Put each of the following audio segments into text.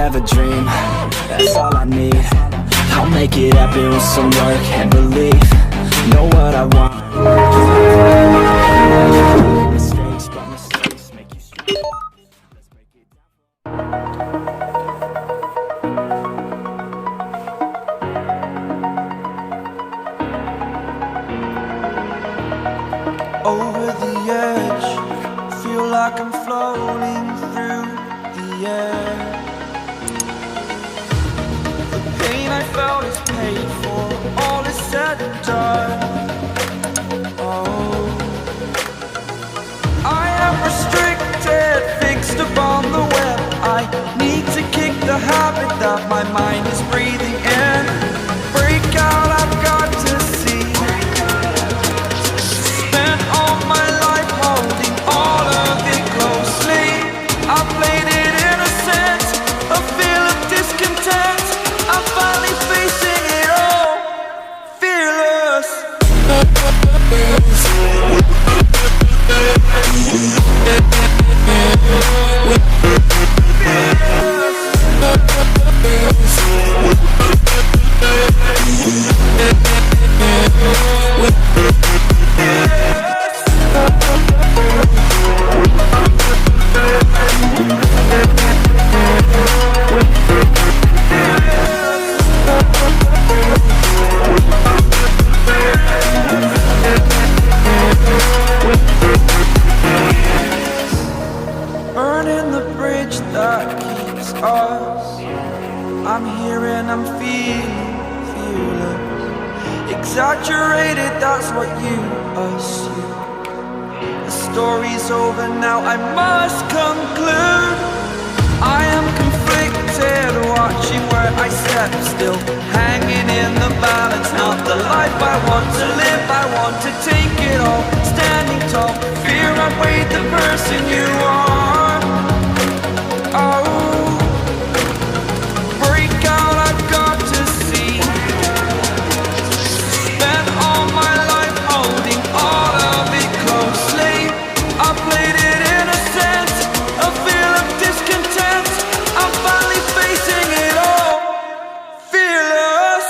have a dream, that's all I need. I'll make it happen with some work and belief. Know what I want. Mistakes, but mistakes make you strong. Let's break it down. Over the edge, feel like I'm floating through the air. The pain I felt is paid for, all is said and done. Oh, I am restricted, fixed upon the web. I need to kick the habit that my mind is breathing in. Break out, I've got to see. Spent all my life holding all of it closely. I played it innocent, a feel of discontent. I'm finally facing it all, fearless. Burning the bridge that keeps us. I'm here and I'm feeling fearless. Exaggerated, that's what you assume. The story's over now, I must conclude. I am conflicted, watching where I step still, hanging in the balance. Not the life I want to live, I want to take it all. Standing tall, fear outweighed the person you are. Oh, break out, I've got to see. Spent all my life holding all of it closely. I played it innocent, a feel of discontent. I'm finally facing it all, fearless.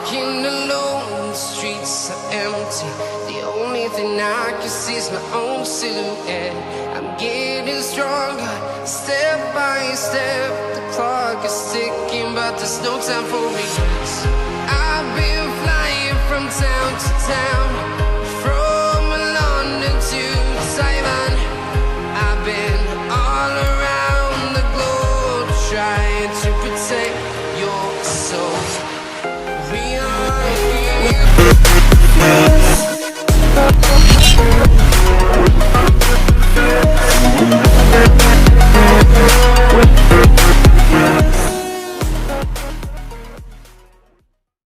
walking alone, the streets are empty. The only thing I can see is my own silhouette. I'm getting stronger, step by step. The clock is ticking, but there's no time for regrets. I've been flying from town to town,